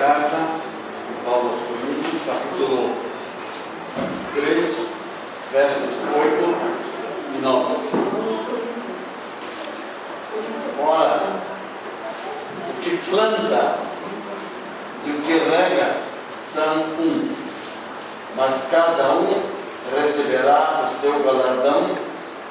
carta de Paulo aos Coríntios, capítulo 3, versos 8 e 9. Ora, o que planta e o que rega são um, mas cada um receberá o seu galardão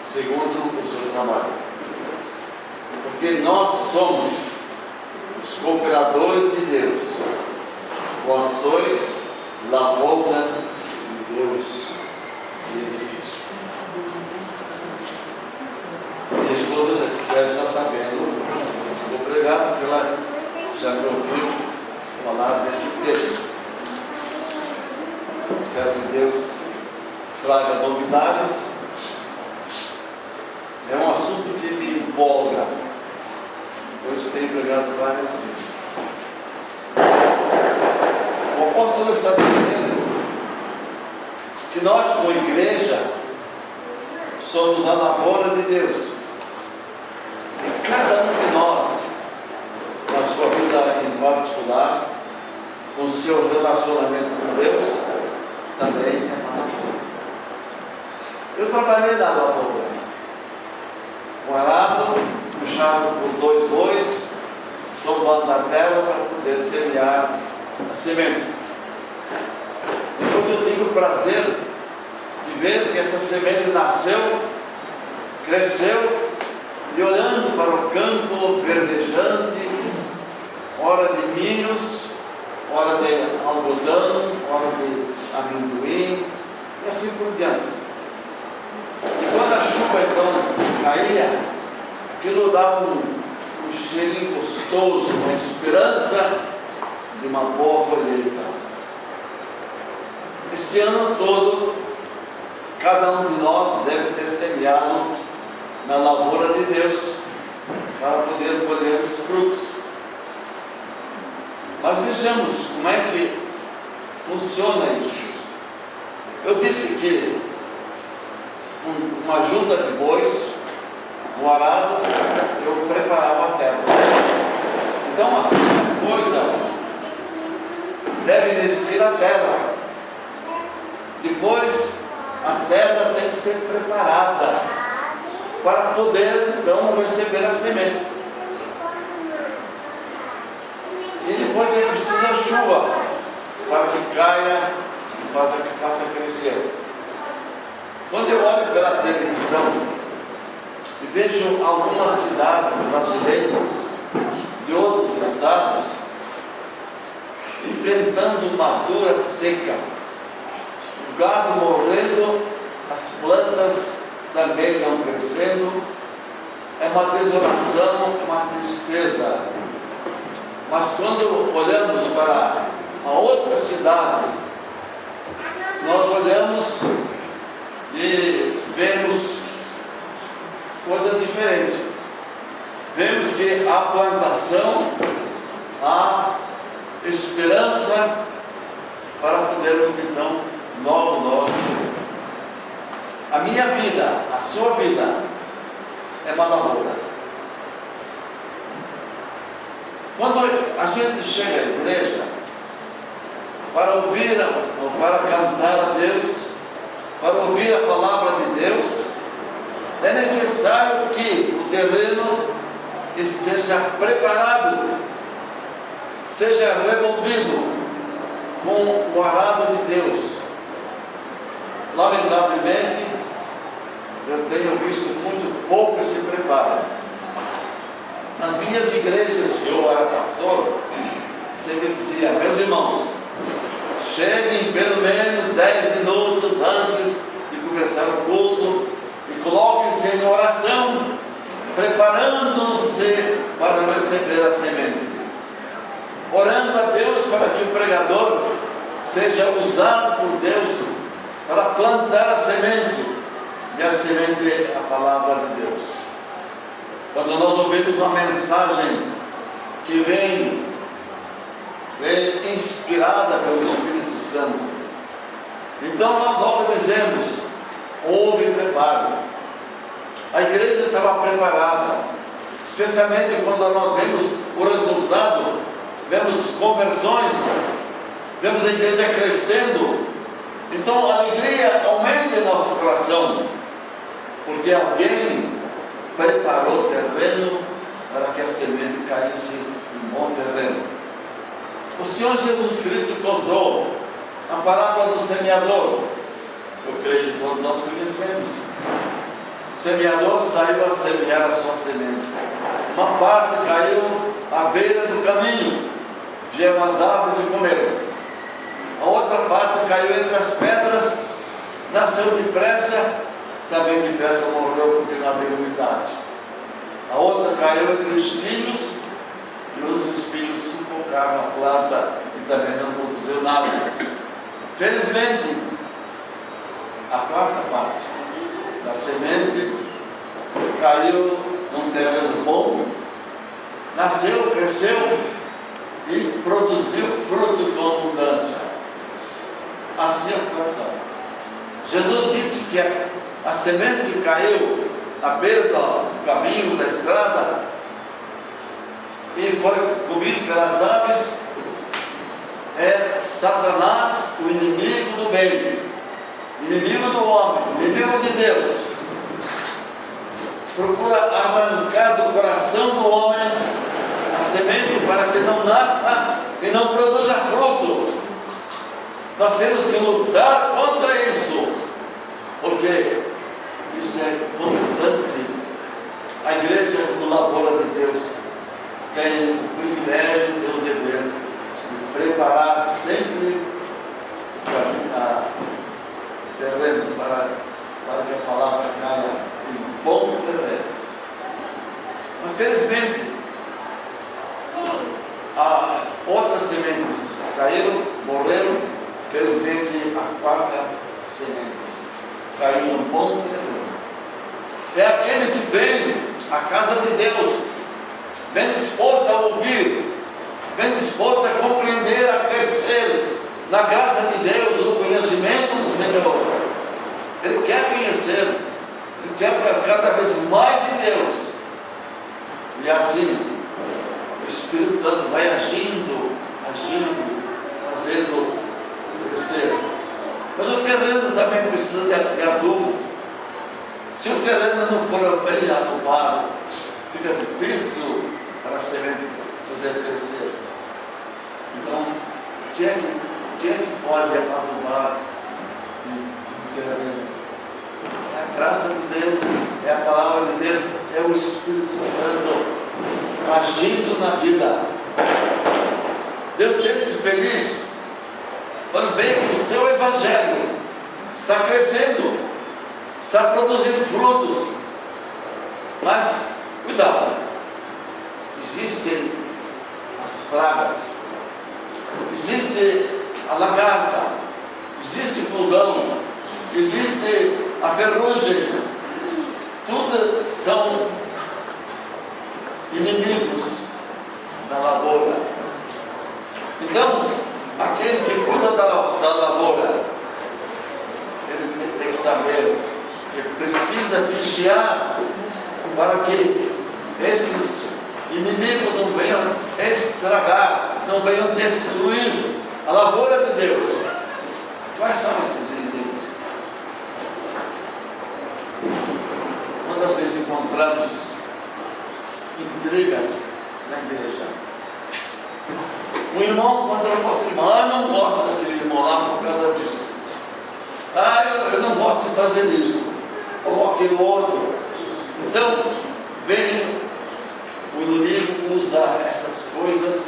segundo o seu trabalho. Porque nós somos os cooperadores de Deus, vós sois lavoura de Deus e edifício. Minha esposa deve estar sabendo, vou pregar porque ela já me ouviu falar desse texto. Espero que Deus traga novidades. É um assunto que me empolga. Eu tenho pregado várias vezes. O apóstolo está dizendo que nós, como igreja, somos a lavoura de Deus. E cada um de nós, na sua vida em particular, com o seu relacionamento com Deus, também é uma lavoura. Eu trabalhei na lavoura. Um arado puxado por dois bois, tombando a terra para poder semear a semente. Depois eu tive o prazer de ver que essa semente nasceu, cresceu, e olhando para o campo verdejante, hora de milhos, hora de algodão, hora de amendoim, e assim por diante. E quando a chuva então caía, aquilo dava um cheirinho gostoso, uma esperança de uma boa colheita. Esse ano todo, cada um de nós deve ter semeado na lavoura de Deus para poder colher os frutos. Mas vejamos como é que funciona isso. Eu disse que uma junta de bois, um arado, eu preparava a terra. Então a primeira coisa deve existir a terra. Depois a terra tem que ser preparada para poder então receber a semente. E depois é preciso a chuva para que caia e faça crescer. Quando eu olho pela televisão e vejo algumas cidades brasileiras de outros estados enfrentando uma dura seca, o gado morrendo, as plantas também não crescendo, é uma desolação, é uma tristeza. Mas quando olhamos para a outra cidade, nós olhamos e vemos coisa diferente. Vemos que há plantação, há esperança para podermos então logo a minha vida, a sua vida é uma lavoura. Quando a gente chega à igreja para ouvir ou para cantar a Deus, para ouvir a palavra de Deus, é necessário que o terreno esteja preparado, seja revolvido com o arado de Deus. Lamentavelmente, eu tenho visto muito pouco esse preparo. Nas minhas igrejas, que eu era pastor, sempre dizia: meus irmãos, cheguem pelo menos 10 minutos antes de começar o culto e coloquem-se em oração, preparando-se para receber a semente, orando a Deus para que o pregador seja usado por Deus para plantar a semente, e a semente é a palavra de Deus. Quando nós ouvimos uma mensagem que vem inspirada pelo Espírito Santo, então nós logo dizemos: houve preparo. A igreja estava preparada, especialmente quando nós vemos o resultado vemos conversões, vemos a igreja crescendo. Então a alegria aumenta em nosso coração, porque alguém preparou o terreno para que a semente caísse em bom terreno. O Senhor Jesus Cristo contou a parábola do semeador. Eu creio que todos nós conhecemos. O semeador saiu a semear a sua semente. Uma parte caiu à beira do caminho, vieram as aves e comeram. A outra parte caiu entre as pedras, nasceu depressa, também depressa morreu porque não havia umidade. A outra caiu entre espinhos, e os espinhos sufocaram a planta e também não produziu nada. Felizmente, a quarta parte da semente caiu num terreno bom, nasceu, cresceu e produziu fruto com abundância. Assim é o coração. Jesus disse que a semente que caiu à beira do caminho, da estrada, e foi comido pelas aves, é Satanás, o inimigo do bem, inimigo do homem, inimigo de Deus. Procura arrancar do coração do homem a semente para que não nasça e não produza fruto. Nós temos que lutar contra isso, porque isso é constante. A igreja do Lavoura de Deus tem o privilégio e o dever de preparar sempre o terreno para que a palavra caia em bom terreno. Mas felizmente, outras sementes caíram, morreram. Felizmente, a quarta semente caiu num bom terreno. É aquele que vem à casa de Deus, bem disposto a ouvir, bem disposto a compreender, a crescer na graça de Deus, no conhecimento do Senhor. Ele quer conhecer, ele quer cada vez mais de Deus. E assim, o Espírito Santo vai agindo, fazendo crescer. Mas o terreno também precisa de adubo. Se o terreno não for bem adubado, fica difícil para a semente poder crescer. Então, o que é que pode adubar um terreno? É a graça de Deus, é a palavra de Deus, é o Espírito Santo agindo na vida. Deus sente-se feliz quando vê que o seu Evangelho está crescendo, está produzindo frutos. Mas, cuidado, existem as pragas, existe a lagarta, existe o pulgão, existe a ferrugem. Tudo são inimigos da lavoura. Então, aquele que cuida da lavoura, ele tem que saber que precisa vigiar para que esses inimigos não venham estragar, não venham destruir a lavoura de Deus. Quais são esses inimigos? Quantas vezes encontramos intrigas na igreja? Um irmão contra o outro irmão, não gosto daquele irmão lá por causa disso. Eu não gosto de fazer isso. Ou aquele outro. Então, vem o inimigo usar essas coisas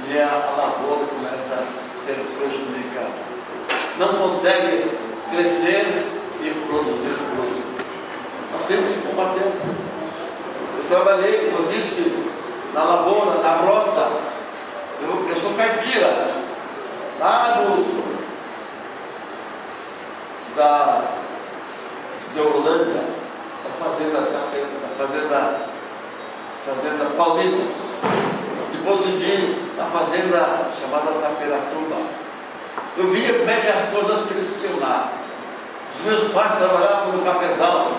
e a lavoura começa a ser prejudicada. Não consegue crescer e produzir fruto. Nós temos que combater. Eu trabalhei, como eu disse, na lavoura, na roça. Eu sou caipira, lá de Orlândia, da fazenda Palmitos. Depois eu vim na fazenda chamada Taperatuba. Eu via como é que as coisas cresciam lá. Os meus pais trabalhavam no cafezal,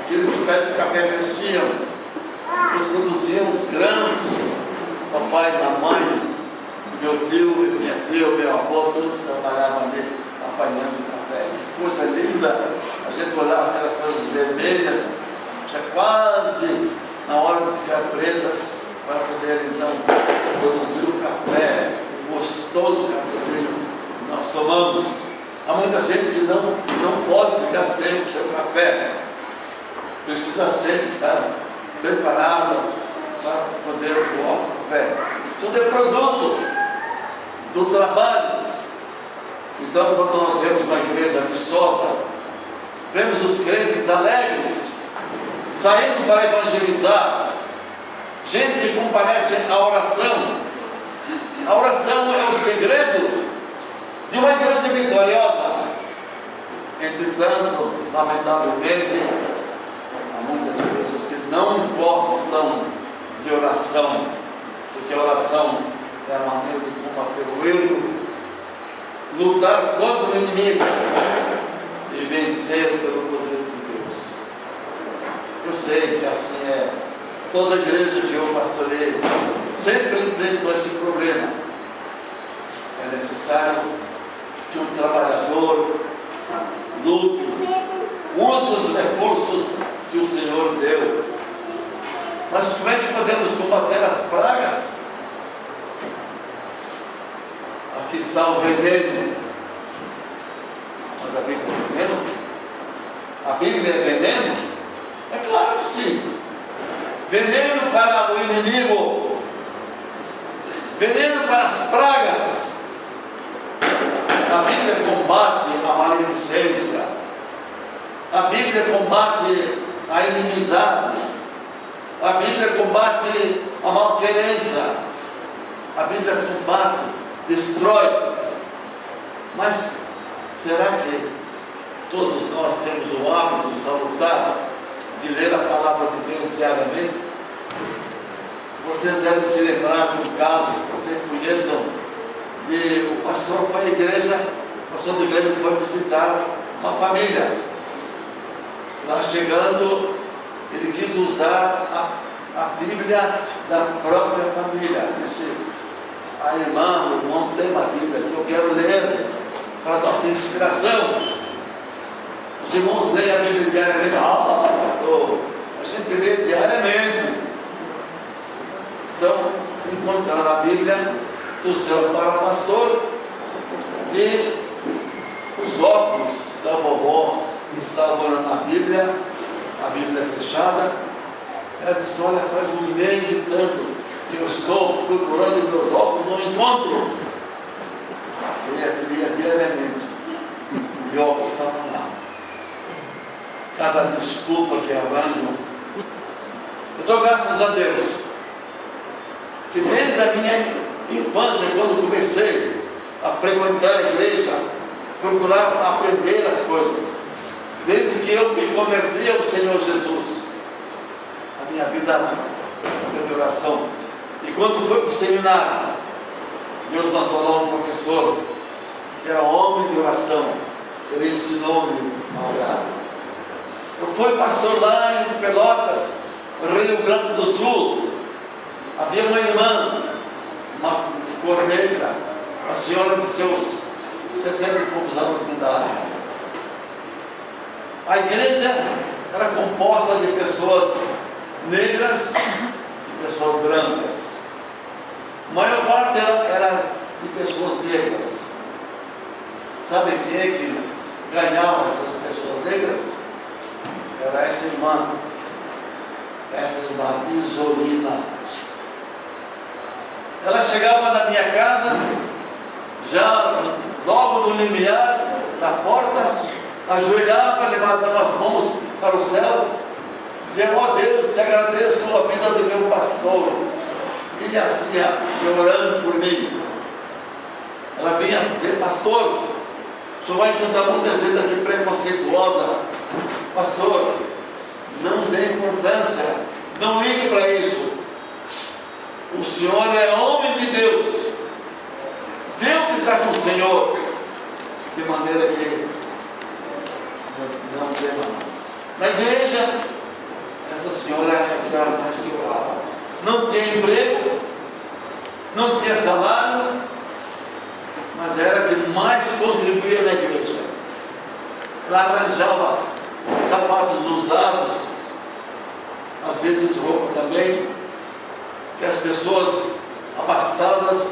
aqueles pés de café cresciam, eles produziam os grãos. papai, mamãe, meu tio, minha tia, meu avô, todos trabalhavam ali, apanhando café. Que coisa linda! A gente olhava aquelas coisas vermelhas, já quase na hora de ficar pretas, para poder então produzir o café, o gostoso cafezinho que nós tomamos. Há muita gente que não pode ficar sem o seu café, precisa sempre estar preparada para poder coar o café. Tudo é produto do trabalho. Então, quando nós vemos uma igreja vistosa, vemos os crentes alegres, saindo para evangelizar, gente que comparece à oração. A oração é o segredo de uma igreja vitoriosa. Entretanto, lamentavelmente, há muitas igrejas que não gostam de oração, porque a oração é a maneira de combater o erro, lutar contra o inimigo e vencer pelo poder de Deus. Eu sei que assim é. Toda a igreja que eu pastorei sempre enfrentou esse problema. É necessário que um trabalhador lute, use os recursos que o Senhor deu. Mas como é que podemos combater as pragas? Aqui está o veneno. Mas a Bíblia é veneno? A Bíblia é veneno? É claro que sim. Veneno para o inimigo, veneno para as pragas. A Bíblia combate a maledicência, a Bíblia combate a inimizade, a Bíblia combate a malquerença, a Bíblia combate, destrói. Mas será que todos nós temos o hábito salutar de ler a palavra de Deus diariamente? Vocês devem se lembrar de um caso que vocês conheçam, de o pastor foi à igreja, o pastor da igreja foi visitar uma família. Lá chegando, ele quis usar a Bíblia da própria família. Disse: a irmã, o irmão, tem uma Bíblia que eu quero ler para nossa inspiração. Os irmãos leem a Bíblia diariamente. Ah, pastor, a gente lê diariamente. Então, encontrar a Bíblia do céu para o pastor e os óculos da vovó que estavam olhando a Bíblia fechada. Ela disse: olha, faz um mês e tanto que eu estou procurando meus óculos, não encontro. Lia diariamente e óculos estavam lá. Cada desculpa que arranjam. Eu dou graças a Deus que desde a minha infância, quando comecei a frequentar a igreja, procurar aprender as coisas, desde que eu me converti ao Senhor Jesus, a minha vida foi de oração. E quando fui para o seminário, Deus mandou lá um professor que era homem de oração. Ele ensinou-me a orar. Eu fui pastor lá em Pelotas, Rio Grande do Sul. Havia uma irmã, uma cor negra, uma senhora de seus 60 e poucos anos de idade. A igreja era composta de pessoas negras e pessoas brancas. A maior parte era de pessoas negras. Sabe quem é que ganhava essas pessoas negras? Era essa irmã Isolina. Ela chegava na minha casa, já logo no limiar da porta, ajoelhava, levantava as mãos para o céu, dizia: ó Deus, te agradeço a vida do meu pastor. E assim, orando por mim. Ela vinha dizer: pastor, o senhor vai encontrar muita gente aqui preconceituosa. Pastor, não dê importância, não ligue para isso. O senhor é homem de Deus. Deus está com o senhor. De maneira que não tema. Na igreja, essa senhora é aquela mais que orava. Não tinha emprego, não tinha salário, mas era que mais contribuía na igreja. Ela arranjava sapatos usados, às vezes roupa também, que as pessoas abastadas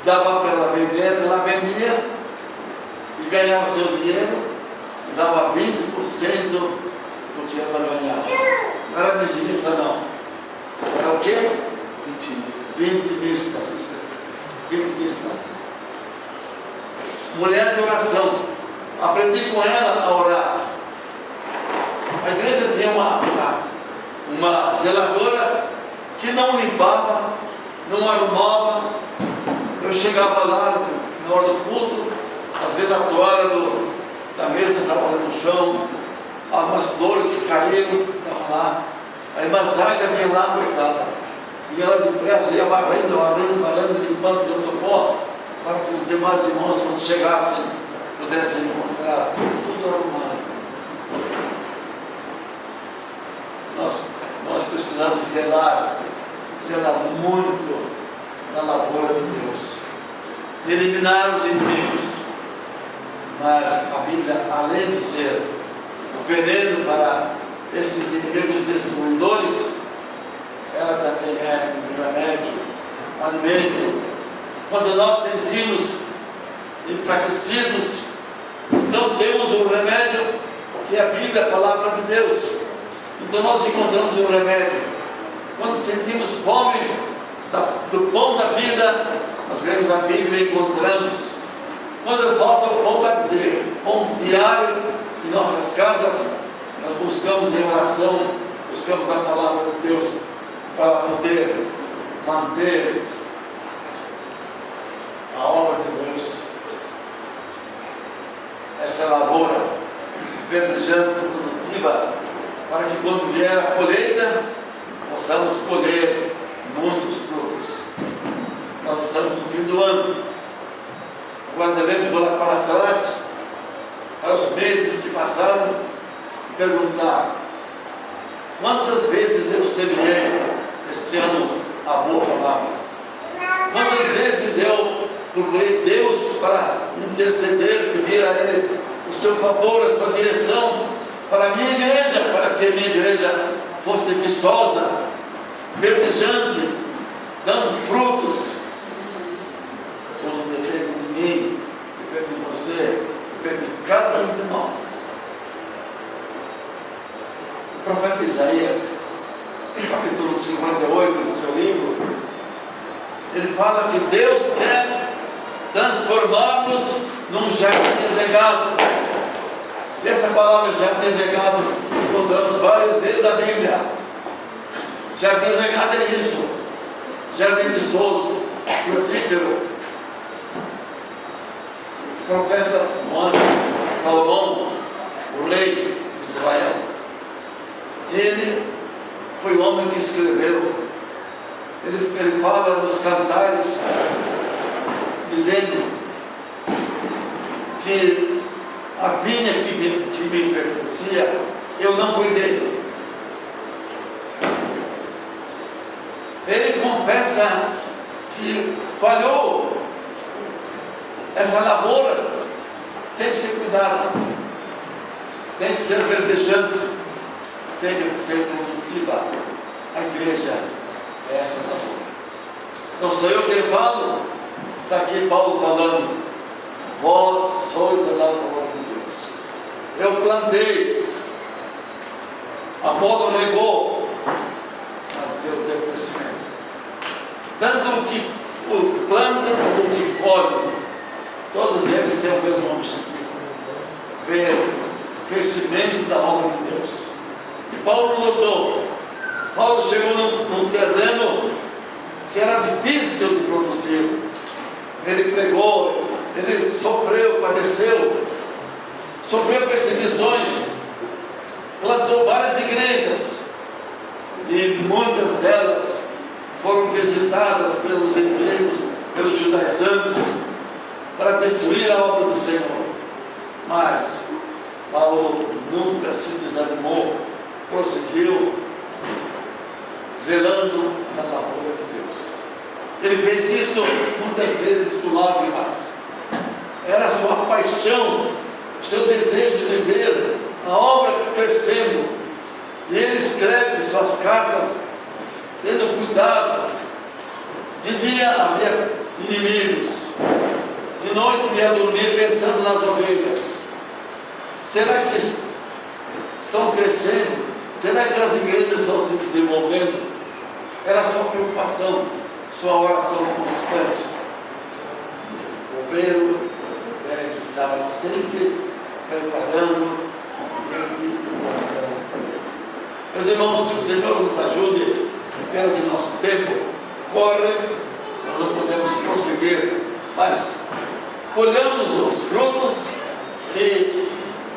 davam para ela vender, ela vendia e ganhava seu dinheiro e dava 20% do que ela ganhava. Não era dizimista não. Era o quê? 20 mistas. Mulher de oração. Aprendi com ela a orar. A igreja tinha uma zeladora que não limpava, não arrumava. Eu chegava lá na hora do culto, às vezes a toalha da mesa estava lá no chão, algumas flores que caíram, estavam lá. A irmã Zaida vinha lá, coitada, e ela depressa ia varrendo, limpando, tirando pó, para que os demais irmãos, quando chegassem, pudessem encontrar tudo arrumado. Nós precisamos zelar muito na lavoura de Deus, eliminar os inimigos. Mas a Bíblia, além de ser o veneno para esses inimigos destruidores, ela também é um remédio, alimento. Quando nós sentimos enfraquecidos, então temos um remédio, que é a Bíblia, a palavra de Deus. Então nós encontramos um remédio. Quando sentimos fome do pão da vida, nós lemos a Bíblia e encontramos. Quando falta o pão diário em nossas casas, nós buscamos em oração, buscamos a palavra de Deus para poder manter a obra de Deus, essa lavoura verdejante, produtiva, para que quando vier a colheita, possamos colher muitos frutos. Nós estamos no fim do ano. Agora devemos olhar para trás, para os meses que passaram, e perguntar: quantas vezes eu semeei este ano a boa palavra? Quantas vezes eu procurei Deus para interceder, pedir a Ele o seu favor, a sua direção para a minha igreja, para que a minha igreja fosse viçosa, verdejante, dando frutos. Tudo depende de mim, depende de você, depende de cada um de nós. O profeta Isaías, no capítulo 58 do seu livro, ele fala que Deus quer transformar-nos num jardim regado. Essa palavra jardim regado encontramos várias vezes na Bíblia. Jardim regado é isso, jardim viçoso, frutífero. O profeta Salomão, o rei de Israel, ele foi o homem que escreveu. Ele fala nos cantares, dizendo que a vinha que me pertencia, eu não cuidei. Ele confessa que falhou. Essa lavoura tem que ser cuidada, tem que ser verdejante, tem que ser produtiva. A igreja é essa lavoura. Não sou eu que falo, está aqui Paulo falando: vós sois a lavoura de Deus. Eu plantei, Apolo regou, mas Deus deu crescimento. Tanto o que planta como o que colhe, todos eles têm o mesmo objetivo: ver o crescimento da obra de Deus. E Paulo lutou. Paulo chegou num terreno que era difícil de produzir. Ele pregou, ele sofreu, padeceu, sofreu perseguições, plantou várias igrejas, e muitas delas foram visitadas pelos inimigos, pelos judaizantes, para destruir a obra do Senhor. Mas Paulo nunca se desanimou, prosseguiu, zelando na lavoura de Deus. Ele fez isso muitas vezes com lágrimas. Era a sua paixão, o seu desejo de ver a obra crescendo. E ele escreve suas cartas tendo cuidado. De dia havia inimigos, de noite ele ia dormir pensando nas ovelhas. Será que estão crescendo? Será que as igrejas estão se desenvolvendo? Era a sua preocupação, sua oração constante. O obreiro deve estar sempre preparando e guardando. Meus irmãos, que o Senhor nos ajude. Quero que nosso tempo corre, nós não podemos prosseguir, mas colhamos os frutos que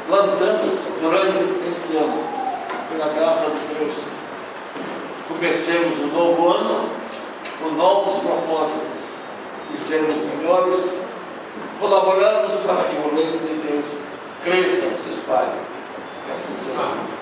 plantamos durante este ano, pela graça de Deus. Comecemos o novo ano com novos propósitos de sermos melhores, colaboramos para que o reino de Deus cresça, se espalhe. Que assim seja.